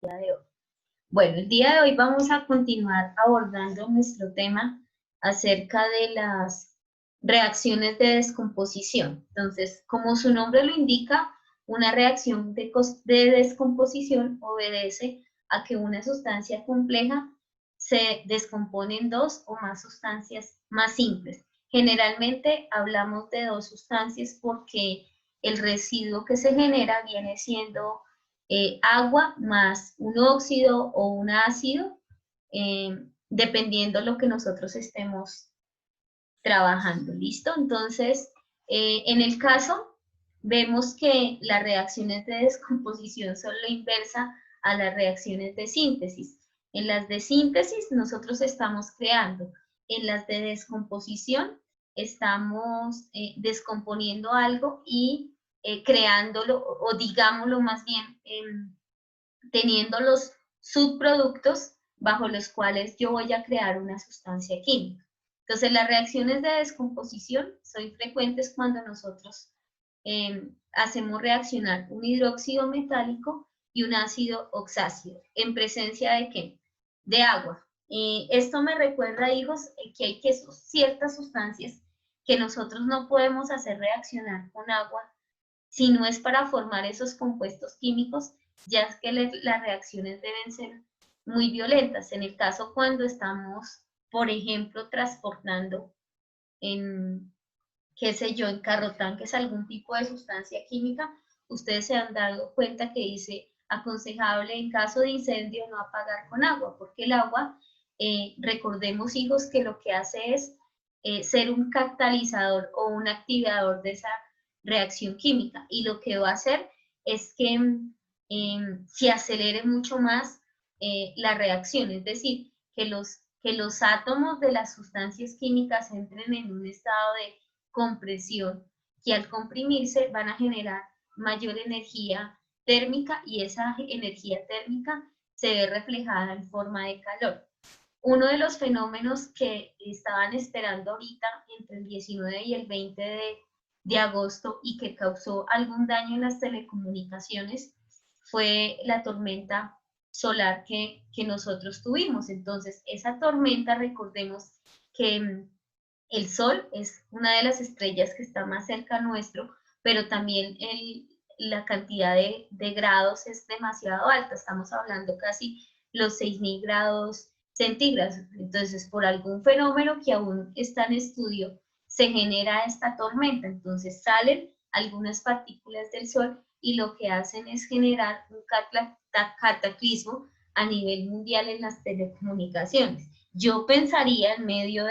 día de hoy. Bueno, el día de hoy vamos a continuar abordando nuestro tema acerca de las reacciones de descomposición. Entonces, como su nombre lo indica, una reacción de descomposición obedece a que una sustancia compleja se descompone en dos o más sustancias más simples. Generalmente hablamos de dos sustancias porque el residuo que se genera viene siendo agua más un óxido o un ácido, dependiendo lo que nosotros estemos trabajando. ¿Listo? Entonces, en el caso, vemos que las reacciones de descomposición son lo inversa a las reacciones de síntesis. En las de síntesis nosotros estamos creando, en las de descomposición estamos descomponiendo algo y creándolo, o digámoslo más bien, teniendo los subproductos bajo los cuales yo voy a crear una sustancia química. Entonces, las reacciones de descomposición son frecuentes cuando nosotros hacemos reaccionar un hidróxido metálico y un ácido oxácido. ¿En presencia de qué? De agua. Esto me recuerda, hijos, que hay ciertas sustancias que nosotros no podemos hacer reaccionar con agua si no es para formar esos compuestos químicos, ya es que las reacciones deben ser muy violentas. En el caso cuando estamos, por ejemplo, transportando en, qué sé yo, en carrotanques algún tipo de sustancia química, ustedes se han dado cuenta que dice aconsejable en caso de incendio no apagar con agua, porque el agua, recordemos, hijos, que lo que hace es ser un catalizador o un activador de esa reacción química, y lo que va a hacer es que se acelere mucho más la reacción, es decir, que los átomos de las sustancias químicas entren en un estado de compresión, que al comprimirse van a generar mayor energía térmica, y esa energía térmica se ve reflejada en forma de calor. Uno de los fenómenos que estaban esperando ahorita entre el 19 y el 20 de agosto y que causó algún daño en las telecomunicaciones fue la tormenta solar que nosotros tuvimos. Entonces, esa tormenta, recordemos que el Sol es una de las estrellas que está más cerca nuestro, pero también la cantidad de grados es demasiado alta. Estamos hablando casi los 6.000 grados centígrados. Entonces, por algún fenómeno que aún está en estudio, se genera esta tormenta. Entonces, salen algunas partículas del Sol y lo que hacen es generar un cataclismo a nivel mundial en las telecomunicaciones. Yo pensaría, en medio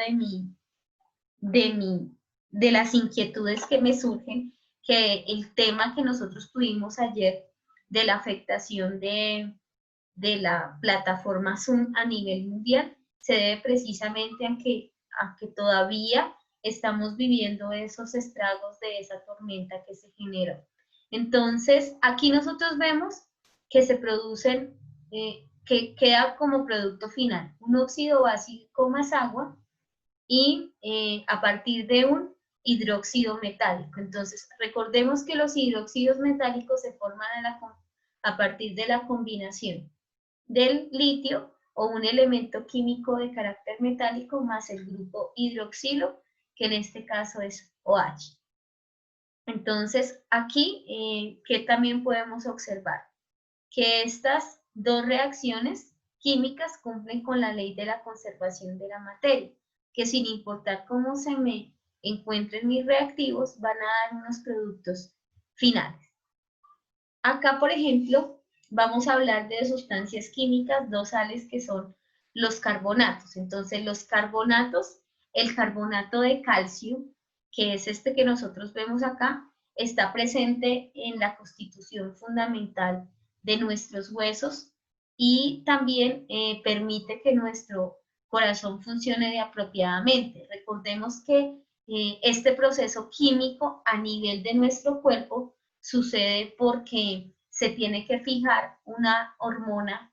de las inquietudes que me surgen, que el tema que nosotros tuvimos ayer de la afectación de la plataforma Zoom a nivel mundial se debe precisamente a que todavía estamos viviendo esos estragos de esa tormenta que se generó. Entonces, aquí nosotros vemos que se producen, que queda como producto final un óxido básico más agua, y a partir de un hidróxido metálico. Entonces, recordemos que los hidróxidos metálicos se forman a partir de la combinación del litio o un elemento químico de carácter metálico más el grupo hidroxilo, que en este caso es OH. Entonces, aquí, ¿qué también podemos observar? Que estas dos reacciones químicas cumplen con la ley de la conservación de la materia, que sin importar cómo se me encuentren mis reactivos, van a dar unos productos finales. Acá, por ejemplo, vamos a hablar de sustancias químicas, dos sales que son los carbonatos. Entonces, los carbonatos, el carbonato de calcio, que es este que nosotros vemos acá, está presente en la constitución fundamental de nuestros huesos y también permite que nuestro corazón funcione apropiadamente. Recordemos que este proceso químico a nivel de nuestro cuerpo sucede porque se tiene que fijar una hormona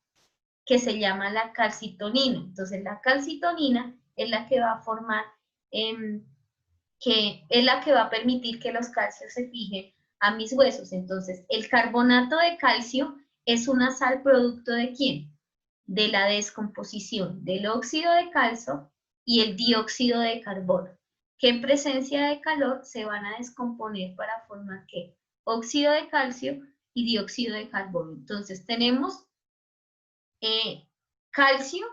que se llama la calcitonina. Entonces, la calcitonina es la que va a formar, que es la que va a permitir que los calcios se fijen a mis huesos. Entonces, el carbonato de calcio es una sal producto ¿de quién? De la descomposición del óxido de calcio y el dióxido de carbono, que en presencia de calor se van a descomponer para formar ¿qué? Óxido de calcio y dióxido de carbono. Entonces tenemos calcio,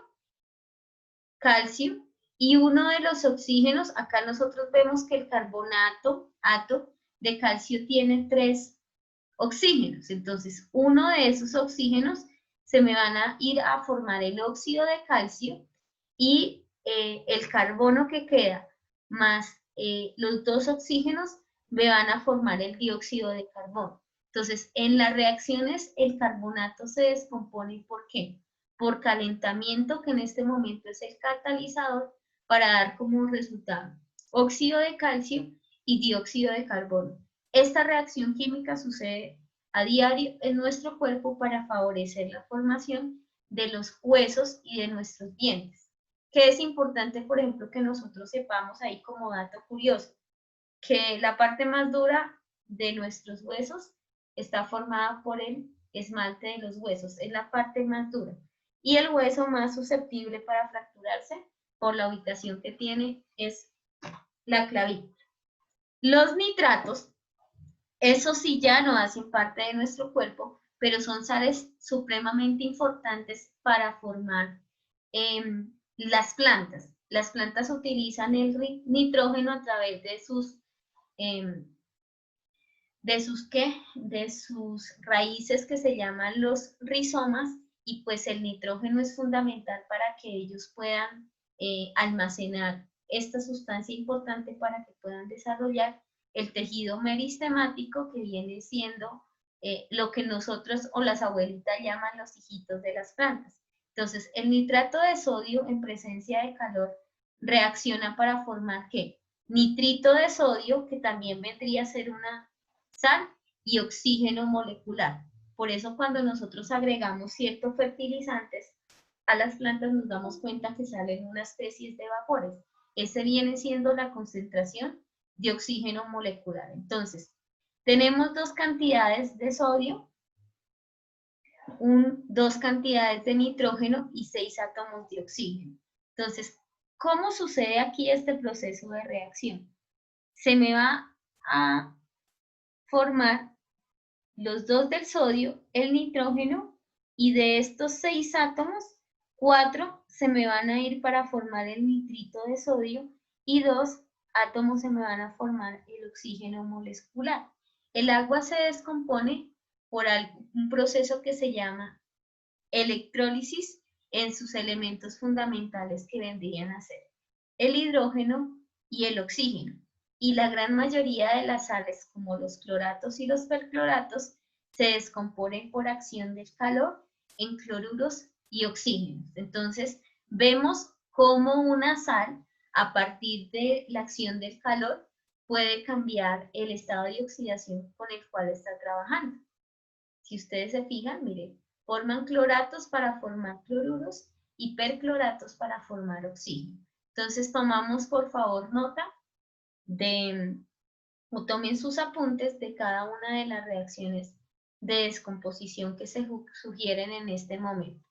calcio, y uno de los oxígenos, acá nosotros vemos que el carbonato de calcio tiene 3 oxígenos, entonces uno de esos oxígenos se me van a ir a formar el óxido de calcio y el carbono que queda más los 2 oxígenos me van a formar el dióxido de carbono. Entonces, en las reacciones el carbonato se descompone, ¿por qué? Por calentamiento, que en este momento es el catalizador, para dar como resultado óxido de calcio y dióxido de carbono. Esta reacción química sucede a diario en nuestro cuerpo para favorecer la formación de los huesos y de nuestros dientes. Que es importante, por ejemplo, que nosotros sepamos ahí como dato curioso, que la parte más dura de nuestros huesos está formada por el esmalte de los huesos, es la parte más dura. Y el hueso más susceptible para fracturarse por la ubicación que tiene es la clavícula. Los nitratos, eso sí ya no hacen parte de nuestro cuerpo, pero son sales supremamente importantes para formar las plantas. Las plantas utilizan el nitrógeno a través de sus de sus raíces, que se llaman los rizomas, y pues el nitrógeno es fundamental para que ellos puedan almacenar esta sustancia importante para que puedan desarrollar el tejido meristemático, que viene siendo lo que nosotros o las abuelitas llaman los hijitos de las plantas. Entonces, el nitrato de sodio en presencia de calor reacciona para formar ¿qué? Nitrito de sodio, que también vendría a ser una sal, y oxígeno molecular. Por eso cuando nosotros agregamos ciertos fertilizantes a las plantas nos damos cuenta que salen unas especies de vapores. Ese viene siendo la concentración de oxígeno molecular. Entonces, tenemos 2 cantidades de sodio, 2 cantidades de nitrógeno y 6 átomos de oxígeno. Entonces, ¿cómo sucede aquí este proceso de reacción? Se me va a formar los 2 del sodio, el nitrógeno, y de estos 6 átomos, 4 se me van a ir para formar el nitrito de sodio y 2 átomos se me van a formar el oxígeno molecular. El agua se descompone por un proceso que se llama electrólisis en sus elementos fundamentales, que vendrían a ser el hidrógeno y el oxígeno. Y la gran mayoría de las sales, como los cloratos y los percloratos, se descomponen por acción del calor en cloruros y oxígenos. Entonces, vemos cómo una sal, a partir de la acción del calor, puede cambiar el estado de oxidación con el cual está trabajando. Si ustedes se fijan, miren, forman cloratos para formar cloruros y percloratos para formar oxígeno. Entonces tomamos por favor nota o tomen sus apuntes de cada una de las reacciones de descomposición que se sugieren en este momento.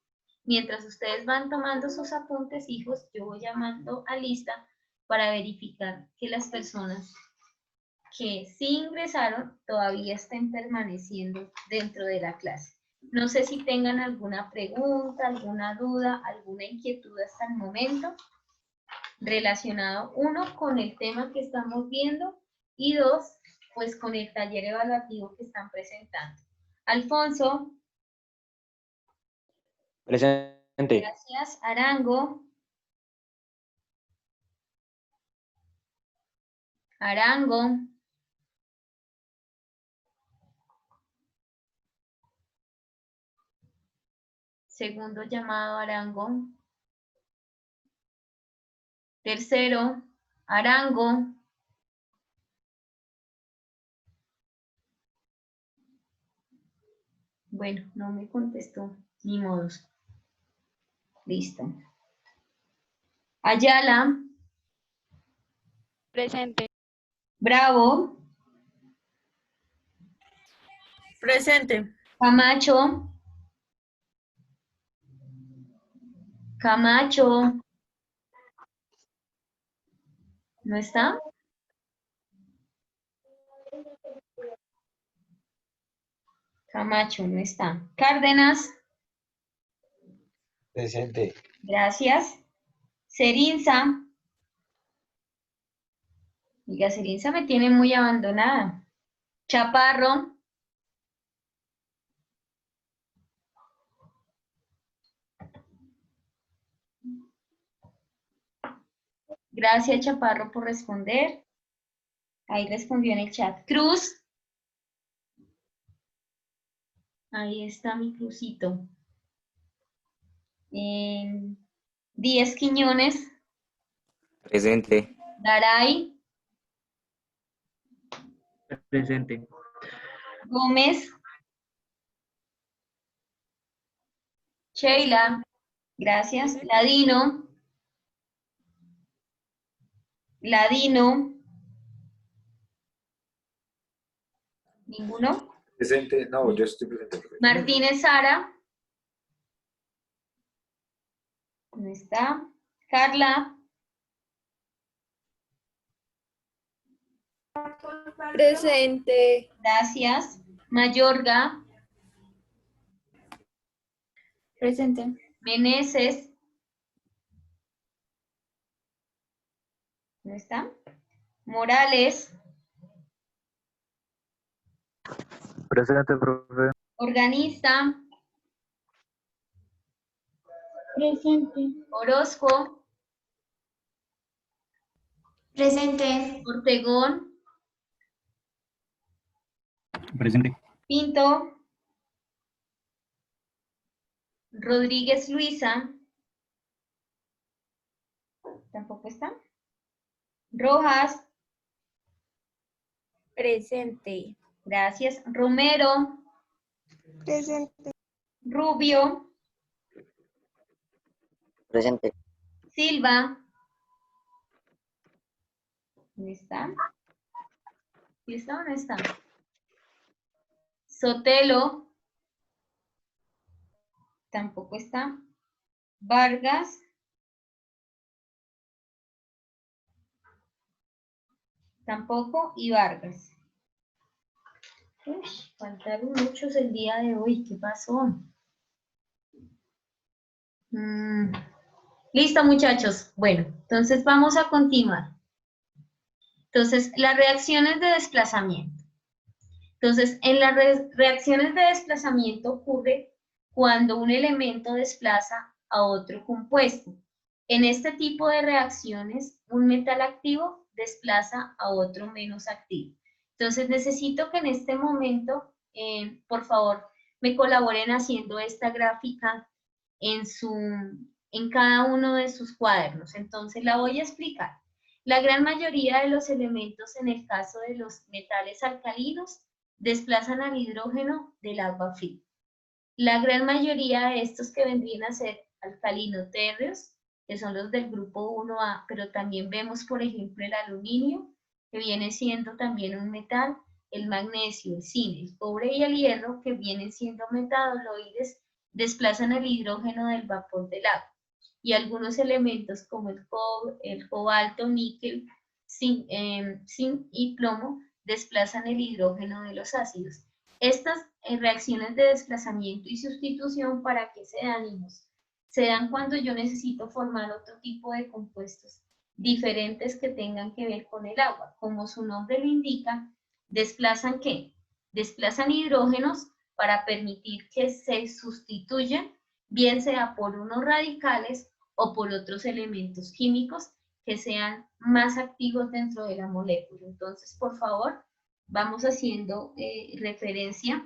Mientras ustedes van tomando sus apuntes, hijos, yo voy llamando a lista para verificar que las personas que sí ingresaron todavía estén permaneciendo dentro de la clase. No sé si tengan alguna pregunta, alguna duda, alguna inquietud hasta el momento relacionado, 1, con el tema que estamos viendo y 2, pues con el taller evaluativo que están presentando. Alfonso. Presente. Gracias. Arango. Arango. Segundo llamado, Arango. Tercero, Arango. Bueno, no me contestó, ni modos. Listo. Ayala. Presente. Bravo. Presente. Camacho. Camacho, ¿no está? Camacho, no está. Cárdenas, Presente. gracias. Cerinza, oiga, Cerinza me tiene muy abandonada. Chaparro, gracias Chaparro por responder. Ahí respondió en el chat. Cruz, ahí está mi crucito. Díez Quiñones, Presente. Garay, Presente. Gómez, Sheila, gracias. Ladino, ninguno. Presente. No, yo estoy presente. Martínez Sara, no está. Carla, Presente. gracias. Mayorga, Presente. Meneses, ¿no está? Morales, Presente, profe. Organista, Presente. Orozco, Presente. Ortegón, Presente. Pinto, Rodríguez Luisa, tampoco está. Rojas, Presente. gracias. Romero, Presente. Rubio, Presente. Silva, ¿dónde está? ¿Sí está o no está? Sotelo, tampoco está. Vargas, tampoco. Y Vargas. Uy, faltaron muchos el día de hoy. ¿Qué pasó? Listo, muchachos. Bueno, entonces vamos a continuar. Entonces, las reacciones de desplazamiento. Entonces, en las reacciones de desplazamiento ocurre cuando un elemento desplaza a otro compuesto. En este tipo de reacciones, un metal activo desplaza a otro menos activo. Entonces, necesito que en este momento, por favor, me colaboren haciendo esta gráfica en cada uno de sus cuadernos. Entonces, la voy a explicar. La gran mayoría de los elementos en el caso de los metales alcalinos desplazan al hidrógeno del agua fría. La gran mayoría de estos que vendrían a ser alcalino-térreos, que son los del grupo 1A, pero también vemos, por ejemplo, el aluminio, que viene siendo también un metal, el magnesio, el zinc, el cobre y el hierro, que vienen siendo metaboloides, desplazan el hidrógeno del vapor del agua. Y algunos elementos como el cobalto, níquel, zinc y plomo desplazan el hidrógeno de los ácidos. Estas reacciones de desplazamiento y sustitución, ¿para qué se dan, hijos? Se dan cuando yo necesito formar otro tipo de compuestos diferentes que tengan que ver con el agua. Como su nombre lo indica, ¿desplazan qué? Desplazan hidrógenos para permitir que se sustituyan, bien sea por unos radicales o por otros elementos químicos que sean más activos dentro de la molécula. Entonces, por favor, vamos haciendo referencia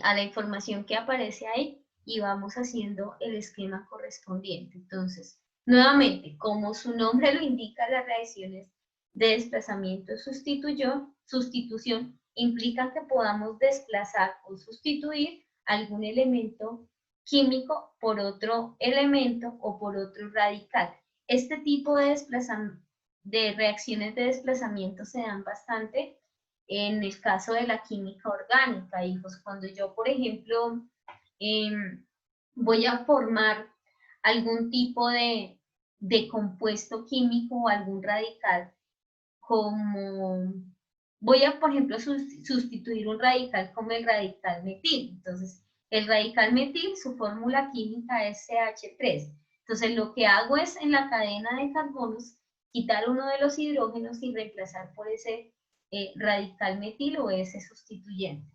a la información que aparece ahí y vamos haciendo el esquema correspondiente. Entonces, nuevamente, como su nombre lo indica, las reacciones de desplazamiento y sustitución implican que podamos desplazar o sustituir algún elemento químico por otro elemento o por otro radical. Este tipo de reacciones de desplazamiento se dan bastante en el caso de la química orgánica, hijos. Cuando yo, por ejemplo, voy a formar algún tipo de compuesto químico o algún radical, como voy a, por ejemplo, sustituir un radical como el radical metil. Entonces, el radical metil, su fórmula química es CH3. Entonces, lo que hago es en la cadena de carbonos, quitar uno de los hidrógenos y reemplazar por ese radical metil o ese sustituyente.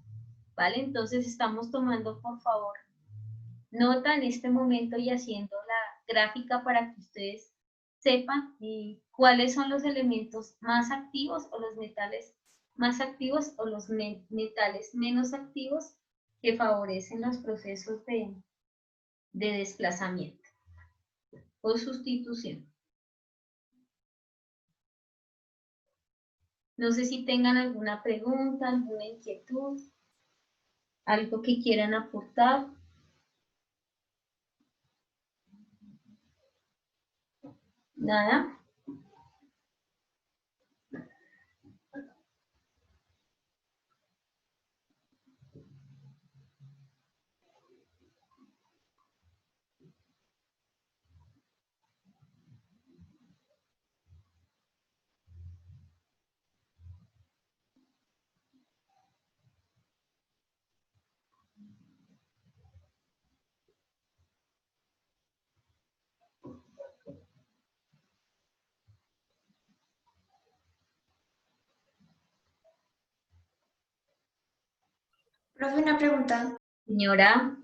¿Vale? Entonces, estamos tomando, por favor, nota en este momento y haciendo la gráfica para que ustedes sepan cuáles son los elementos más activos o los metales más activos o los metales menos activos que favorecen los procesos de desplazamiento o sustitución. No sé si tengan alguna pregunta, alguna inquietud, algo que quieran aportar. Nada. Profe, una pregunta. Señora,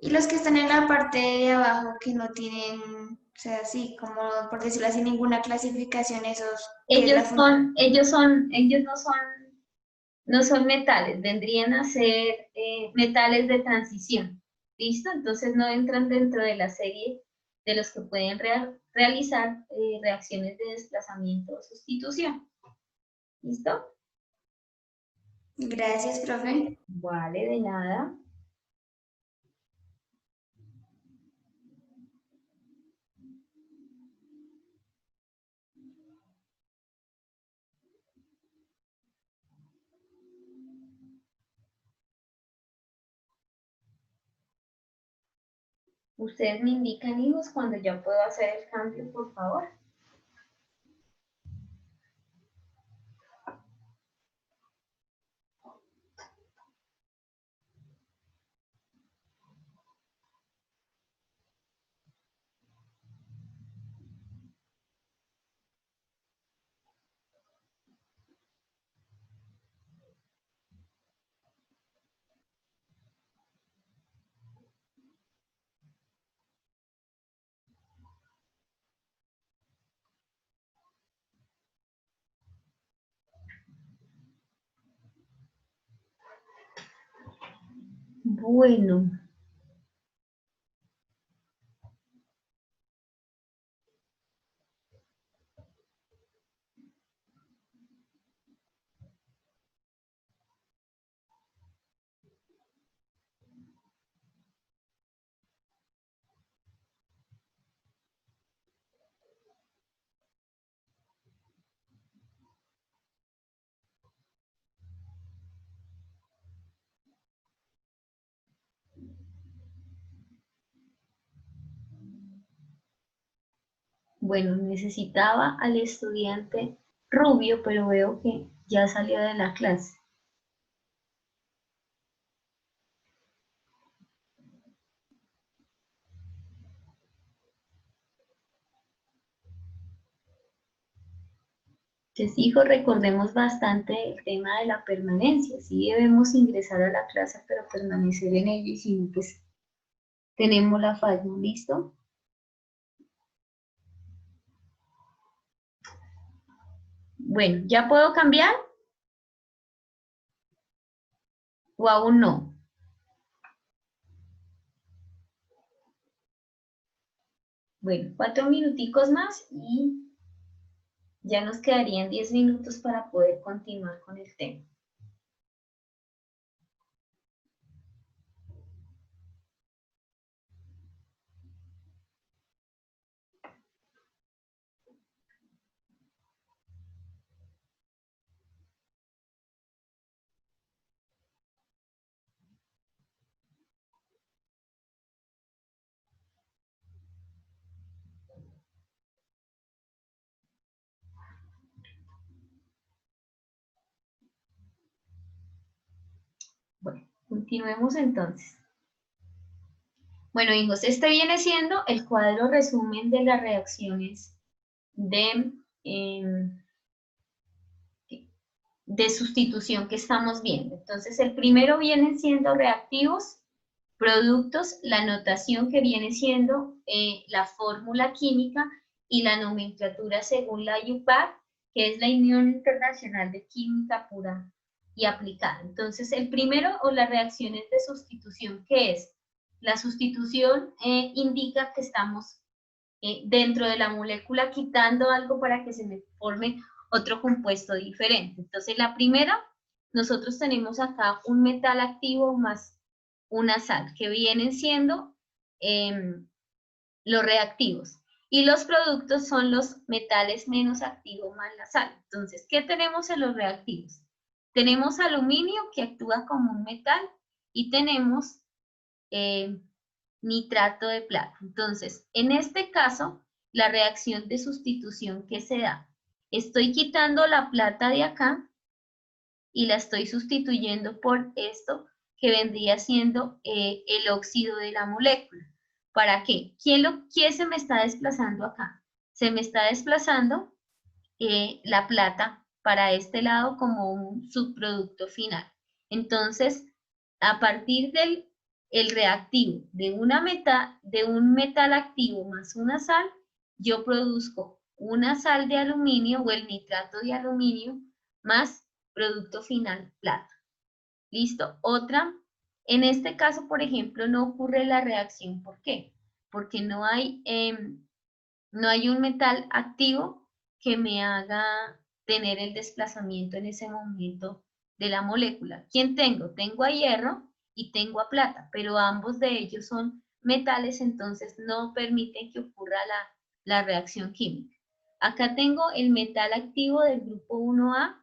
¿Y los que están en la parte de abajo que no tienen, o sea, así, como por decirlo así, ninguna clasificación, esos, qué es la función? ellos no son metales, vendrían a ser metales de transición. ¿Listo? Entonces no entran dentro de la serie de los que pueden realizar reacciones de desplazamiento o sustitución. ¿Listo? Gracias, profe. Vale, de nada. Ustedes me indican, hijos, cuando ya puedo hacer el cambio, por favor. Bueno. Bueno, necesitaba al estudiante rubio, pero veo que ya salió de la clase. Entonces, hijos, recordemos bastante el tema de la permanencia. Sí debemos ingresar a la clase, pero permanecer en ella, y si no, pues tenemos la falla, ¿listo? Bueno, ¿ya puedo cambiar o aún no? Bueno, 4 minuticos más y ya nos quedarían 10 minutos para poder continuar con el tema. Continuemos entonces. Bueno, hijos, este viene siendo el cuadro resumen de las reacciones de sustitución que estamos viendo. Entonces, el primero viene siendo reactivos, productos, la notación que viene siendo la fórmula química y la nomenclatura según la UPAC, que es la Unión Internacional de Química Pura y Aplicada. Entonces, el primero, o las reacciones de sustitución, ¿qué es? La sustitución indica que estamos dentro de la molécula quitando algo para que se me forme otro compuesto diferente. Entonces, la primera, nosotros tenemos acá un metal activo más una sal, que vienen siendo los reactivos. Y los productos son los metales menos activos más la sal. Entonces, ¿qué tenemos en los reactivos? Tenemos aluminio, que actúa como un metal, y tenemos nitrato de plata. Entonces, en este caso, la reacción de sustitución que se da, estoy quitando la plata de acá y la estoy sustituyendo por esto que vendría siendo el óxido de la molécula. ¿Para qué? ¿Quién se me está desplazando acá? Se me está desplazando la plata para este lado como un subproducto final. Entonces, a partir del reactivo de un metal activo más una sal, yo produzco una sal de aluminio o el nitrato de aluminio más producto final plata. ¿Listo? Otra, en este caso, por ejemplo, no ocurre la reacción. ¿Por qué? Porque no hay un metal activo que me haga tener el desplazamiento en ese momento de la molécula. ¿Quién tengo? Tengo a hierro y tengo a plata, pero ambos de ellos son metales, entonces no permiten que ocurra la reacción química. Acá tengo el metal activo del grupo 1A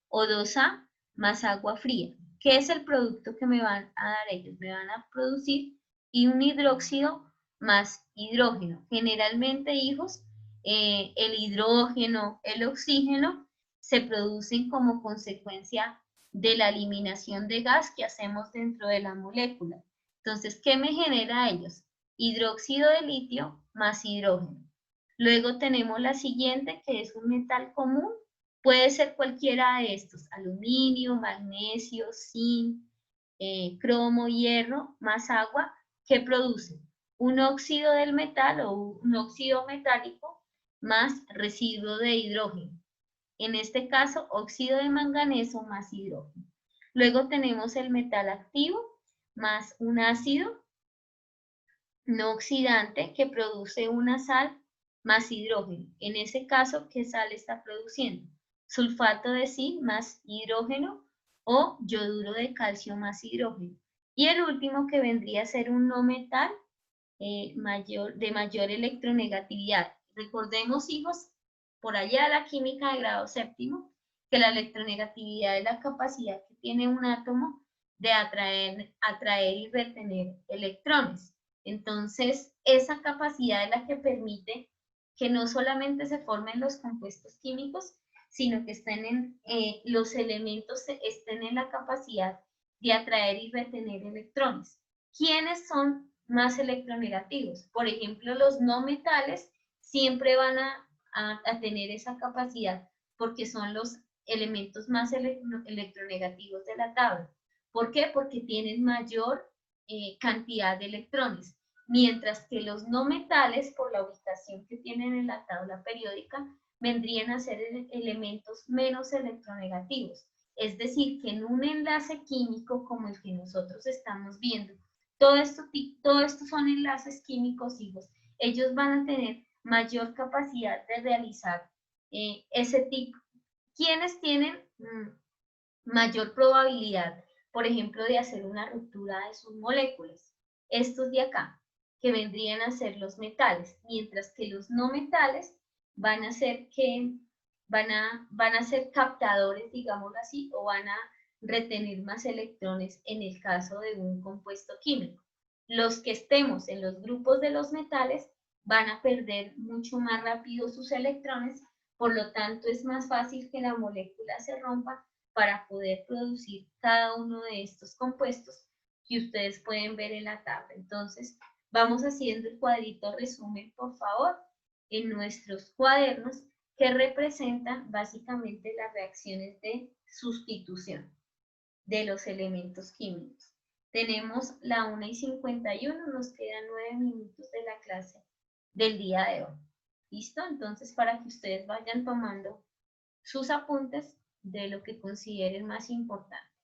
o 2A más agua fría. ¿Qué es el producto que me van a dar ellos? Me van a producir y un hidróxido más hidrógeno. Generalmente, hijos, el hidrógeno, el oxígeno se producen como consecuencia de la eliminación de gas que hacemos dentro de la molécula. Entonces, ¿qué me genera a ellos? Hidróxido de litio más hidrógeno. Luego tenemos la siguiente, que es un metal común. Puede ser cualquiera de estos: aluminio, magnesio, zinc, cromo, hierro, más agua, que produce un óxido del metal o un óxido metálico más residuo de hidrógeno. En este caso, óxido de manganeso más hidrógeno. Luego tenemos el metal activo más un ácido no oxidante que produce una sal más hidrógeno. En ese caso, ¿qué sal está produciendo? Sulfato de zinc más hidrógeno o yoduro de calcio más hidrógeno. Y el último, que vendría a ser un no metal de mayor electronegatividad. Recordemos, hijos, por allá la química de grado séptimo, que la electronegatividad es la capacidad que tiene un átomo de atraer y retener electrones. Entonces, esa capacidad es la que permite que no solamente se formen los compuestos químicos, sino que los elementos estén en la capacidad de atraer y retener electrones. ¿Quiénes son más electronegativos? Por ejemplo, los no metales siempre van a tener esa capacidad porque son los elementos más electronegativos de la tabla. ¿Por qué? Porque tienen mayor cantidad de electrones, mientras que los no metales, por la ubicación que tienen en la tabla periódica, vendrían a ser elementos menos electronegativos. Es decir, que en un enlace químico como el que nosotros estamos viendo, todo esto son enlaces químicos, hijos. Ellos van a tener mayor capacidad de realizar ese tipo. ¿Quiénes tienen mayor probabilidad, por ejemplo, de hacer una ruptura de sus moléculas? Estos de acá, que vendrían a ser los metales, mientras que los no metales van a ser captadores, digámoslo así, o van a retener más electrones en el caso de un compuesto químico. Los que estemos en los grupos de los metales van a perder mucho más rápido sus electrones, por lo tanto es más fácil que la molécula se rompa para poder producir cada uno de estos compuestos, que ustedes pueden ver en la tabla. Entonces, vamos haciendo el cuadrito resumen, por favor, en nuestros cuadernos, que representan básicamente las reacciones de sustitución de los elementos químicos. Tenemos la 1:51, nos quedan 9 minutos de la clase del día de hoy. ¿Listo? Entonces, para que ustedes vayan tomando sus apuntes de lo que consideren más importante.